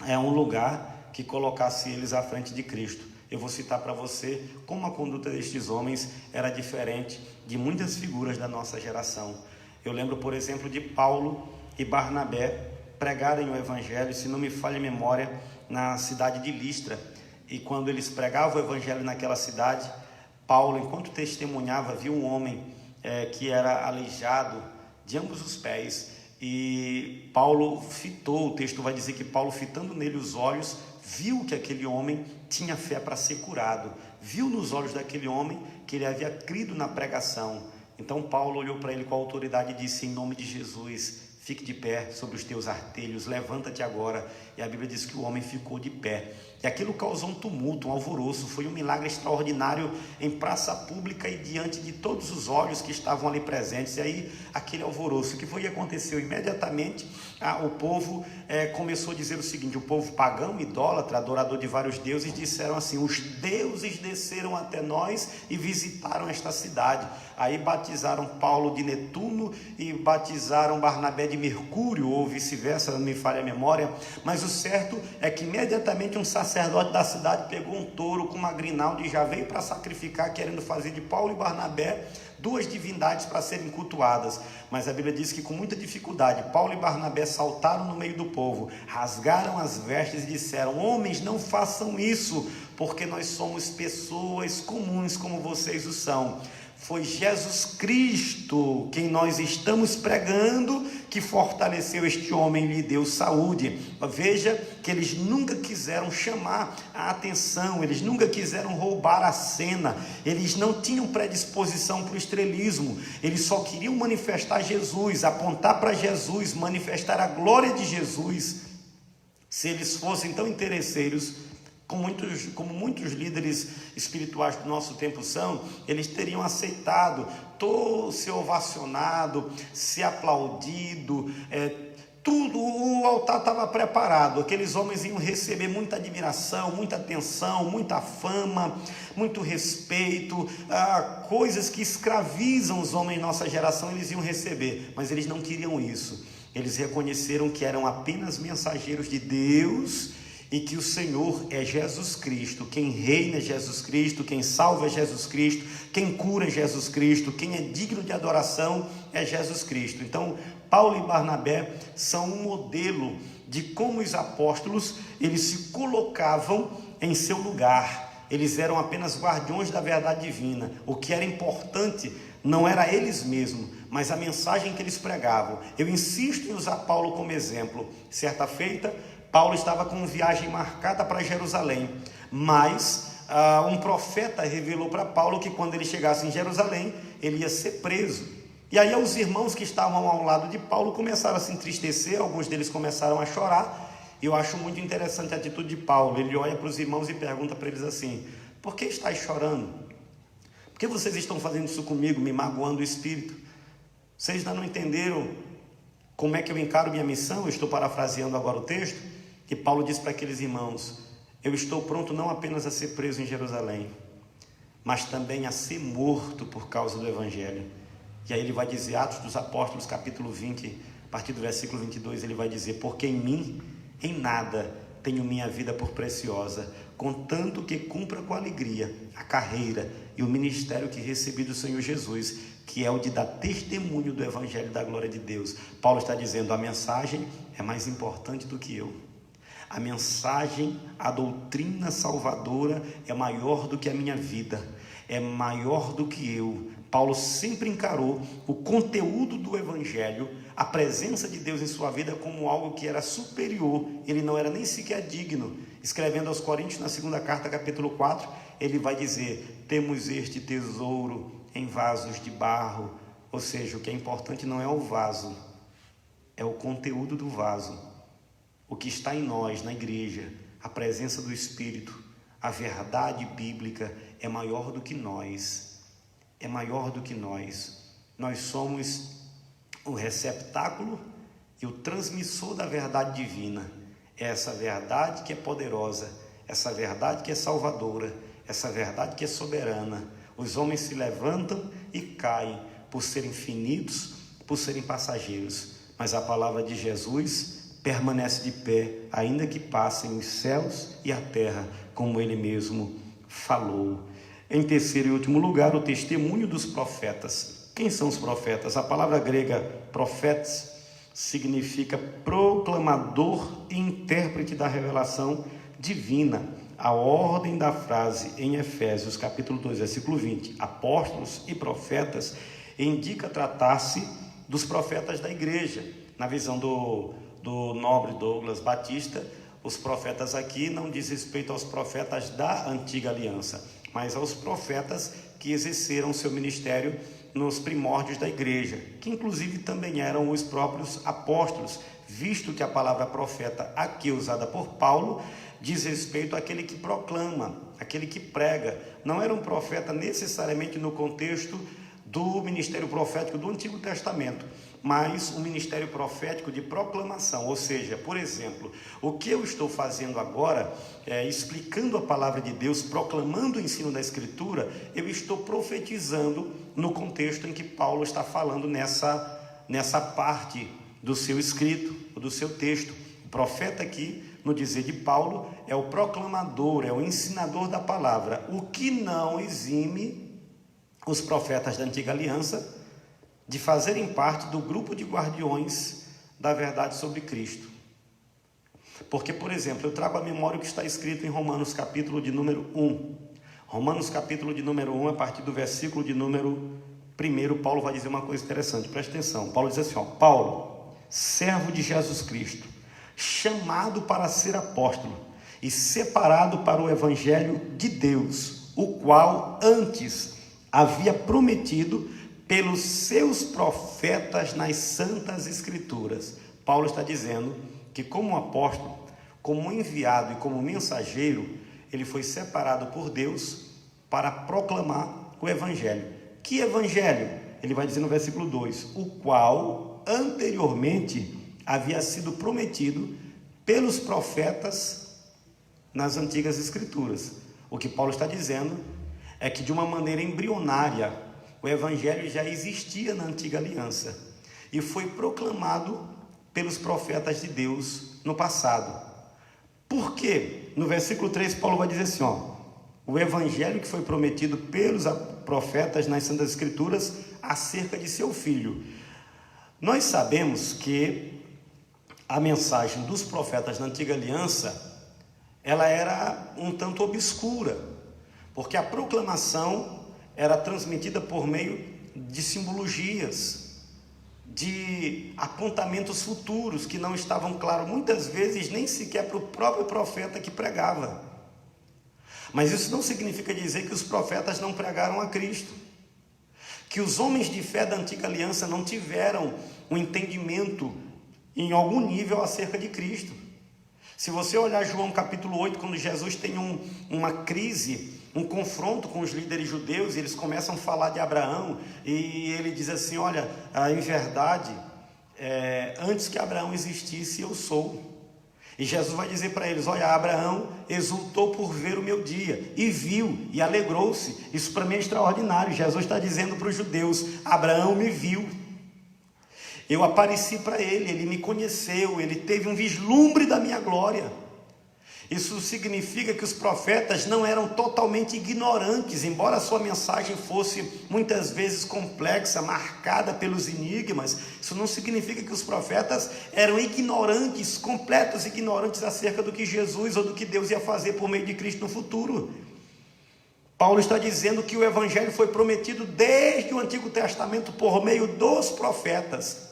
um lugar que colocasse eles à frente de Cristo. Eu vou citar para você como a conduta destes homens era diferente de muitas figuras da nossa geração. Eu lembro, por exemplo, de Paulo e Barnabé pregarem o Evangelho, se não me falha a memória, na cidade de Listra. E quando eles pregavam o Evangelho naquela cidade, Paulo, enquanto testemunhava, viu um homem que era aleijado de ambos os pés. e Paulo fitou, o texto vai dizer que Paulo, fitando nele os olhos, viu que aquele homem tinha fé para ser curado, viu nos olhos daquele homem que ele havia crido na pregação. Então Paulo olhou para ele com autoridade e disse: em nome de Jesus, fique de pé sobre os teus artelhos, levanta-te agora. E a Bíblia diz que o homem ficou de pé. E aquilo causou um tumulto, um alvoroço. Foi um milagre extraordinário em praça pública e diante de todos os olhos que estavam ali presentes. E aí, aquele alvoroço, o que foi que aconteceu? Imediatamente, o povo começou a dizer o seguinte: o povo pagão, idólatra, adorador de vários deuses, disseram assim: os deuses desceram até nós e visitaram esta cidade. Aí batizaram Paulo de Netuno e batizaram Barnabé de Mercúrio, ou vice-versa, não me falha a memória. Mas o certo é que imediatamente um sacerdote da cidade pegou um touro com uma grinalda e já veio para sacrificar, querendo fazer de Paulo e Barnabé duas divindades para serem cultuadas. Mas a Bíblia diz que com muita dificuldade Paulo e Barnabé saltaram no meio do povo, rasgaram as vestes e disseram: homens, não façam isso, porque nós somos pessoas comuns como vocês o são. Foi Jesus Cristo quem nós estamos pregando que fortaleceu este homem e lhe deu saúde. Veja que eles nunca quiseram chamar a atenção, eles nunca quiseram roubar a cena, eles não tinham predisposição para o estrelismo, eles só queriam manifestar Jesus, apontar para Jesus, manifestar a glória de Jesus. Se eles fossem tão interesseiros como muitos líderes espirituais do nosso tempo são, eles teriam aceitado, ser ovacionado, ser aplaudido, tudo, o altar estava preparado, aqueles homens iam receber muita admiração, muita atenção, muita fama, muito respeito, coisas que escravizam os homens em nossa geração, eles iam receber, mas eles não queriam isso. Eles reconheceram que eram apenas mensageiros de Deus e que o Senhor é Jesus Cristo, quem reina é Jesus Cristo, quem salva é Jesus Cristo, quem cura é Jesus Cristo, quem é digno de adoração é Jesus Cristo. Então, Paulo e Barnabé são um modelo de como os apóstolos, eles se colocavam em seu lugar. Eles eram apenas guardiões da verdade divina. O que era importante não era eles mesmos, mas a mensagem que eles pregavam. Eu insisto em usar Paulo como exemplo. Certa feita, Paulo estava com uma viagem marcada para Jerusalém, mas um profeta revelou para Paulo que quando ele chegasse em Jerusalém, ele ia ser preso. E aí os irmãos que estavam ao lado de Paulo começaram a se entristecer, alguns deles começaram a chorar. Eu acho muito interessante a atitude de Paulo. Ele olha para os irmãos e pergunta para eles assim: por que estáis chorando? Por que vocês estão fazendo isso comigo, me magoando o espírito? Vocês ainda não entenderam como é que eu encaro minha missão? Eu estou parafraseando agora o texto. E Paulo diz para aqueles irmãos: eu estou pronto não apenas a ser preso em Jerusalém, mas também a ser morto por causa do Evangelho. E aí ele vai dizer, Atos dos Apóstolos, capítulo 20, a partir do versículo 22, ele vai dizer: porque em mim, em nada, tenho minha vida por preciosa, contanto que cumpra com alegria a carreira e o ministério que recebi do Senhor Jesus, que é o de dar testemunho do Evangelho da glória de Deus. Paulo está dizendo: a mensagem é mais importante do que eu. A mensagem, a doutrina salvadora é maior do que a minha vida, é maior do que eu. Paulo sempre encarou o conteúdo do Evangelho, a presença de Deus em sua vida, como algo que era superior. Ele não era nem sequer digno. Escrevendo aos Coríntios, na segunda carta, capítulo 4, ele vai dizer: temos este tesouro em vasos de barro. Ou seja, o que é importante não é o vaso, é o conteúdo do vaso. O que está em nós, na igreja, a presença do Espírito, a verdade bíblica é maior do que nós, é maior do que nós. Nós somos o receptáculo e o transmissor da verdade divina. É essa verdade que é poderosa, essa verdade que é salvadora, essa verdade que é soberana. Os homens se levantam e caem por serem finitos, por serem passageiros, mas a palavra de Jesus permanece de pé, ainda que passem os céus e a terra, como ele mesmo falou. Em terceiro e último lugar, o testemunho dos profetas. Quem são os profetas? A palavra grega profetes significa proclamador e intérprete da revelação divina. A ordem da frase em Efésios capítulo 2, versículo 20, apóstolos e profetas, indica tratar-se dos profetas da igreja. na visão do nobre Douglas Batista, os profetas aqui não diz respeito aos profetas da antiga aliança, mas aos profetas que exerceram seu ministério nos primórdios da igreja, que inclusive também eram os próprios apóstolos, visto que a palavra profeta aqui usada por Paulo diz respeito àquele que proclama, aquele que prega. Não era um profeta necessariamente no contexto do ministério profético do Antigo Testamento, mas um ministério profético de proclamação. Ou seja, por exemplo, o que eu estou fazendo agora, explicando a palavra de Deus, proclamando o ensino da Escritura, eu estou profetizando no contexto em que Paulo está falando nessa parte do seu escrito, do seu texto. O profeta aqui, no dizer de Paulo, é o proclamador, é o ensinador da palavra, o que não exime os profetas da antiga aliança de fazerem parte do grupo de guardiões da verdade sobre Cristo. Porque, por exemplo, eu trago à memória o que está escrito em Romanos capítulo de número 1. Romanos capítulo de número 1, a partir do versículo de número 1, Paulo vai dizer uma coisa interessante, presta atenção. Paulo diz assim, Paulo, servo de Jesus Cristo, chamado para ser apóstolo e separado para o evangelho de Deus, o qual antes havia prometido pelos seus profetas nas santas escrituras. Paulo está dizendo que como apóstolo, como enviado e como mensageiro, ele foi separado por Deus para proclamar o evangelho. Que evangelho? Ele vai dizer no versículo 2, o qual anteriormente havia sido prometido pelos profetas nas antigas escrituras. O que Paulo está dizendo é que de uma maneira embrionária, o evangelho já existia na antiga aliança e foi proclamado pelos profetas de Deus no passado. Por quê? No versículo 3, Paulo vai dizer assim, o evangelho que foi prometido pelos profetas nas santas escrituras acerca de seu filho. Nós sabemos que a mensagem dos profetas na antiga aliança, ela era um tanto obscura, porque a proclamação era transmitida por meio de simbologias, de apontamentos futuros que não estavam claros, muitas vezes nem sequer para o próprio profeta que pregava. Mas isso não significa dizer que os profetas não pregaram a Cristo, que os homens de fé da antiga aliança não tiveram um entendimento em algum nível acerca de Cristo. Se você olhar João capítulo 8, quando Jesus tem uma crise, um confronto com os líderes judeus, eles começam a falar de Abraão, e ele diz assim, olha, em verdade, antes que Abraão existisse, eu sou. E Jesus vai dizer para eles, olha, Abraão exultou por ver o meu dia, e viu, e alegrou-se. Isso para mim é extraordinário. Jesus está dizendo para os judeus, Abraão me viu, eu apareci para ele, ele me conheceu, ele teve um vislumbre da minha glória. Isso significa que os profetas não eram totalmente ignorantes, embora a sua mensagem fosse muitas vezes complexa, marcada pelos enigmas. Isso não significa que os profetas eram ignorantes, completos ignorantes acerca do que Jesus ou do que Deus ia fazer por meio de Cristo no futuro. Paulo está dizendo que o evangelho foi prometido desde o Antigo Testamento por meio dos profetas.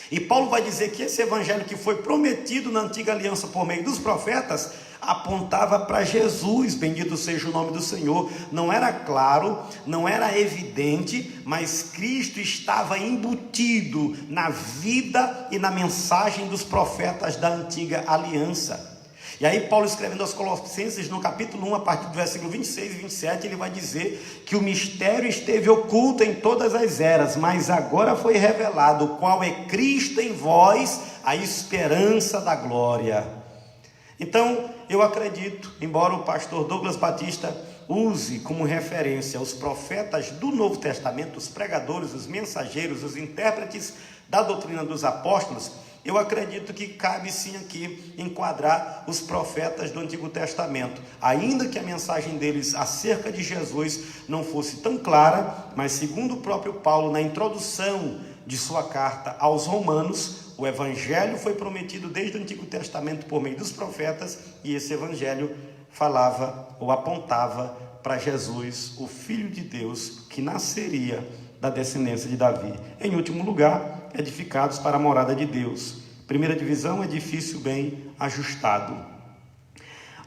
E Paulo vai dizer que esse evangelho que foi prometido na antiga aliança por meio dos profetas, apontava para Jesus, bendito seja o nome do Senhor. Não era claro, não era evidente, mas Cristo estava embutido na vida e na mensagem dos profetas da antiga aliança. E aí Paulo, escrevendo aos Colossenses, no capítulo 1, a partir do versículo 26 e 27, ele vai dizer que o mistério esteve oculto em todas as eras, mas agora foi revelado, o qual é Cristo em vós, a esperança da glória. Então, eu acredito, embora o pastor Douglas Batista use como referência os profetas do Novo Testamento, os pregadores, os mensageiros, os intérpretes da doutrina dos apóstolos, eu acredito que cabe sim aqui enquadrar os profetas do Antigo Testamento, ainda que a mensagem deles acerca de Jesus não fosse tão clara, mas segundo o próprio Paulo, na introdução de sua carta aos Romanos, o evangelho foi prometido desde o Antigo Testamento por meio dos profetas, e esse evangelho falava ou apontava para Jesus, o Filho de Deus, que nasceria da descendência de Davi. Em último lugar, edificados para a morada de Deus. Primeira divisão, edifício bem ajustado.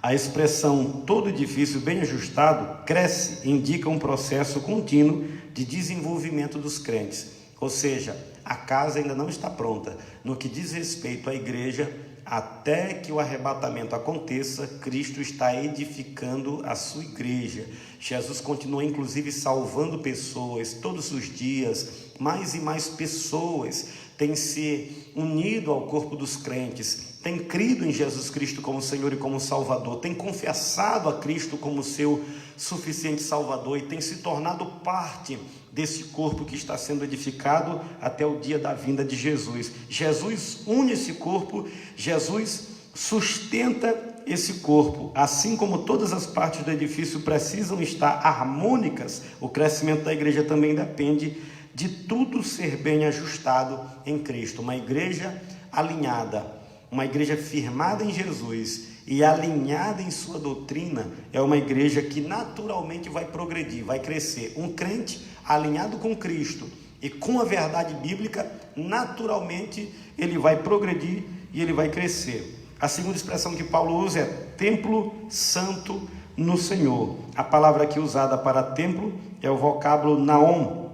A expressão todo edifício bem ajustado cresce, indica um processo contínuo de desenvolvimento dos crentes. Ou seja, a casa ainda não está pronta. No que diz respeito à igreja, até que o arrebatamento aconteça, Cristo está edificando a sua igreja. Jesus continua inclusive salvando pessoas todos os dias. Mais e mais pessoas têm se unido ao corpo dos crentes, têm crido em Jesus Cristo como Senhor e como Salvador, têm confessado a Cristo como seu suficiente Salvador e têm se tornado parte desse corpo que está sendo edificado até o dia da vinda de Jesus. Jesus une esse corpo, Jesus sustenta esse corpo. Assim como todas as partes do edifício precisam estar harmônicas, o crescimento da igreja também depende de tudo ser bem ajustado em Cristo. Uma igreja alinhada, uma igreja firmada em Jesus e alinhada em sua doutrina é uma igreja que naturalmente vai progredir, vai crescer. Um crente alinhado com Cristo e com a verdade bíblica, naturalmente ele vai progredir e ele vai crescer. A segunda expressão que Paulo usa é templo santo no Senhor. A palavra aqui usada para templo é o vocábulo naom,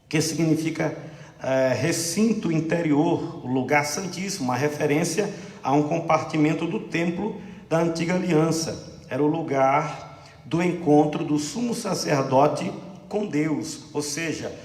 que significa recinto interior, o lugar santíssimo, uma referência a um compartimento do templo da antiga aliança. Era o lugar do encontro do sumo sacerdote com Deus, ou seja,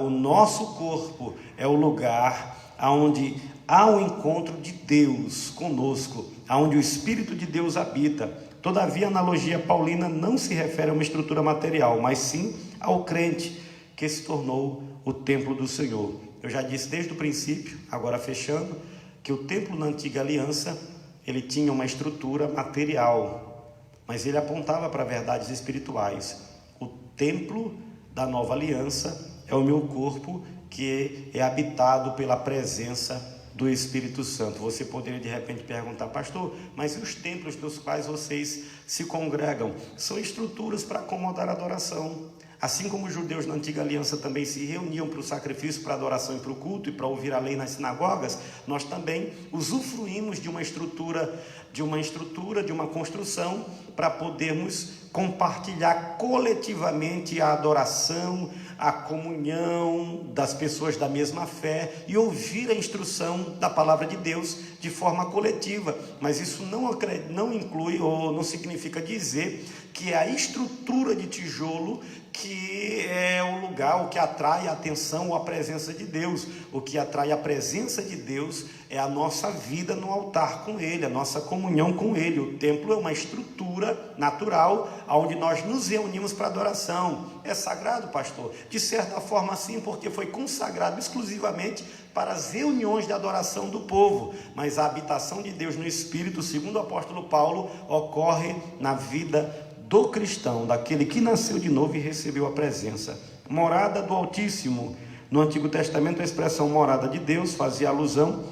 o nosso corpo é o lugar onde há um encontro de Deus conosco, onde o Espírito de Deus habita. Todavia, a analogia paulina não se refere a uma estrutura material, mas sim ao crente que se tornou o templo do Senhor. Eu já disse desde o princípio, agora fechando, que o templo na antiga aliança, ele tinha uma estrutura material, mas ele apontava para verdades espirituais. O templo da nova aliança é o meu corpo, que é habitado pela presença do Espírito Santo. Você poderia de repente perguntar: pastor, mas e os templos dos quais vocês se congregam? São estruturas para acomodar a adoração. Assim como os judeus na antiga aliança também se reuniam para o sacrifício, para a adoração e para o culto e para ouvir a lei nas sinagogas, nós também usufruímos de uma estrutura, de uma construção para podermos compartilhar coletivamente a adoração, a comunhão das pessoas da mesma fé e ouvir a instrução da palavra de Deus de forma coletiva. Mas isso não inclui ou não significa dizer que a estrutura de tijolo que é o lugar, o que atrai a atenção ou a presença de Deus. O que atrai a presença de Deus é a nossa vida no altar com Ele, a nossa comunhão com Ele. O templo é uma estrutura natural onde nós nos reunimos para adoração. É sagrado, pastor? De certa forma sim, porque foi consagrado exclusivamente para as reuniões de adoração do povo. Mas a habitação de Deus no Espírito, segundo o apóstolo Paulo, ocorre na vida do cristão, daquele que nasceu de novo e recebeu a presença. Morada do Altíssimo. No Antigo Testamento, a expressão morada de Deus fazia alusão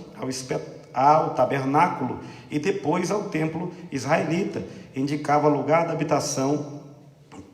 ao tabernáculo e depois ao templo israelita. Indicava lugar de habitação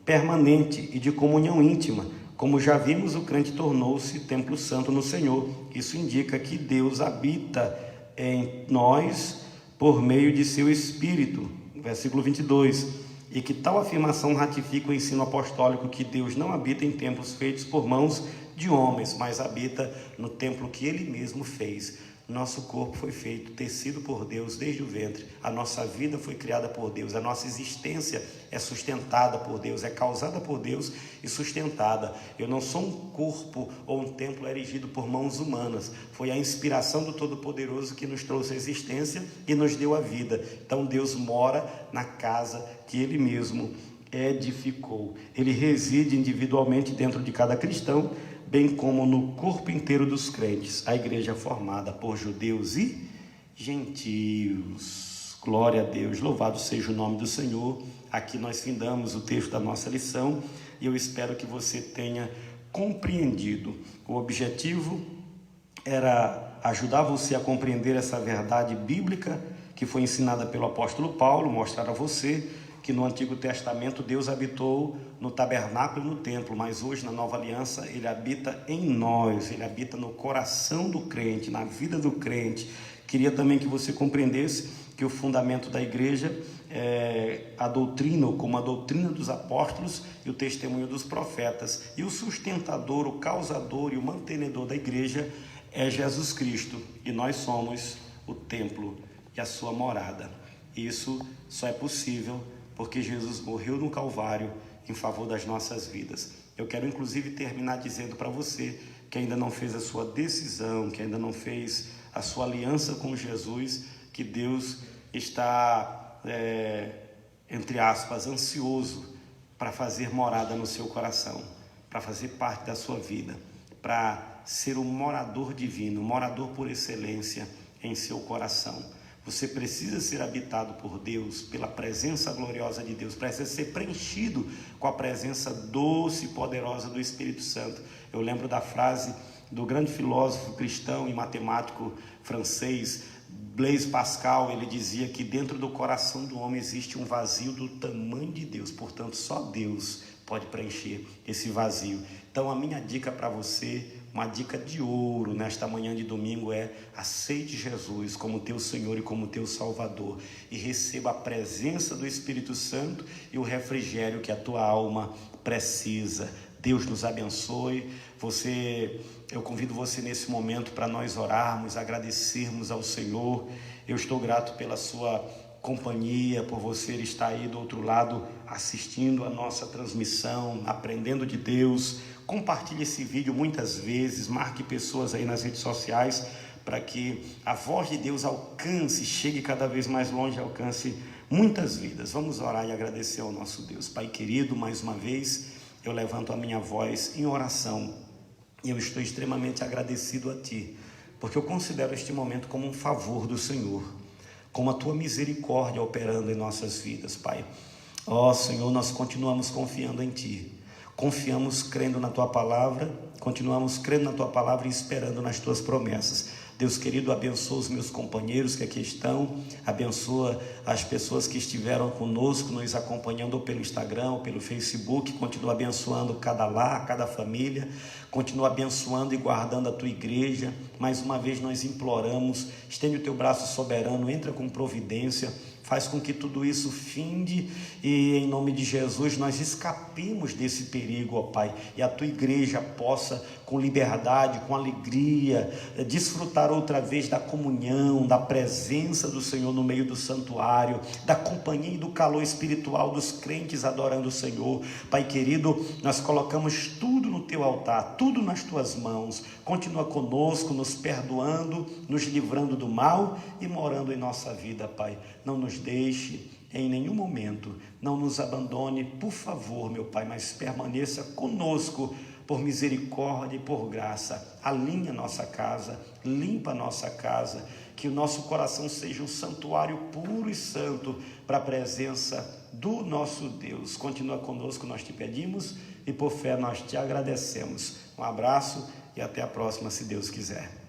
permanente e de comunhão íntima. Como já vimos, o crente tornou-se templo santo no Senhor. Isso indica que Deus habita em nós por meio de seu Espírito. Versículo 22. E que tal afirmação ratifica o ensino apostólico que Deus não habita em templos feitos por mãos de homens, mas habita no templo que Ele mesmo fez. Nosso corpo foi feito, tecido por Deus desde o ventre. A nossa vida foi criada por Deus. A nossa existência é sustentada por Deus, é causada por Deus e sustentada. Eu não sou um corpo ou um templo erigido por mãos humanas. Foi a inspiração do Todo-Poderoso que nos trouxe a existência e nos deu a vida. Então Deus mora na casa que Ele mesmo edificou. Ele reside individualmente dentro de cada cristão, bem como no corpo inteiro dos crentes, a igreja formada por judeus e gentios. Glória a Deus, louvado seja o nome do Senhor. Aqui nós findamos o texto da nossa lição e eu espero que você tenha compreendido. O objetivo era ajudar você a compreender essa verdade bíblica que foi ensinada pelo apóstolo Paulo, mostrar a você que no Antigo Testamento Deus habitou no tabernáculo e no templo, mas hoje na Nova Aliança Ele habita em nós, Ele habita no coração do crente, na vida do crente. Queria também que você compreendesse que o fundamento da igreja é a doutrina, como a doutrina dos apóstolos e o testemunho dos profetas, e o sustentador, o causador e o mantenedor da igreja é Jesus Cristo, e nós somos o templo e a sua morada. Isso só é possível porque Jesus morreu no Calvário em favor das nossas vidas. Eu quero inclusive terminar dizendo para você que ainda não fez a sua decisão, que ainda não fez a sua aliança com Jesus, que Deus está, entre aspas, ansioso para fazer morada no seu coração, para fazer parte da sua vida, para ser um morador divino, morador por excelência em seu coração. Você precisa ser habitado por Deus, pela presença gloriosa de Deus, precisa ser preenchido com a presença doce e poderosa do Espírito Santo. Eu lembro da frase do grande filósofo cristão e matemático francês, Blaise Pascal. Ele dizia que dentro do coração do homem existe um vazio do tamanho de Deus, portanto só Deus pode preencher esse vazio. Então a minha dica para você, uma dica de ouro nesta manhã de domingo é: aceite Jesus como teu Senhor e como teu Salvador e receba a presença do Espírito Santo e o refrigério que a tua alma precisa. Deus nos abençoe. Eu convido você nesse momento para nós orarmos, agradecermos ao Senhor. Eu estou grato pela sua companhia, por você estar aí do outro lado assistindo a nossa transmissão, aprendendo de Deus. Compartilhe esse vídeo muitas vezes, marque pessoas aí nas redes sociais para que a voz de Deus alcance, chegue cada vez mais longe, alcance muitas vidas. Vamos orar e agradecer ao nosso Deus. Pai querido, mais uma vez eu levanto a minha voz em oração e eu estou extremamente agradecido a Ti, porque eu considero este momento como um favor do Senhor, como a Tua misericórdia operando em nossas vidas, Pai. Ó Senhor, nós continuamos confiando em Ti, confiamos crendo na Tua palavra, continuamos crendo na Tua palavra e esperando nas Tuas promessas. Deus querido, abençoa os meus companheiros que aqui estão, abençoa as pessoas que estiveram conosco, nos acompanhando ou pelo Instagram ou pelo Facebook, continua abençoando cada lar, cada família, continua abençoando e guardando a Tua igreja. Mais uma vez nós imploramos, estende o Teu braço soberano, entra com providência, faz com que tudo isso finde e em nome de Jesus nós escapemos desse perigo, ó Pai, e a Tua igreja possa com liberdade, com alegria, desfrutar outra vez da comunhão, da presença do Senhor no meio do santuário, da companhia e do calor espiritual dos crentes adorando o Senhor. Pai querido, nós colocamos tudo no Teu altar, tudo nas Tuas mãos. Continua conosco, nos perdoando, nos livrando do mal e morando em nossa vida, Pai. Não nos deixe em nenhum momento, não nos abandone, por favor, meu Pai, mas permaneça conosco por misericórdia e por graça. Alinha nossa casa, limpa nossa casa, que o nosso coração seja um santuário puro e santo para a presença do nosso Deus. Continua conosco, nós te pedimos e por fé nós te agradecemos. Um abraço e até a próxima, se Deus quiser.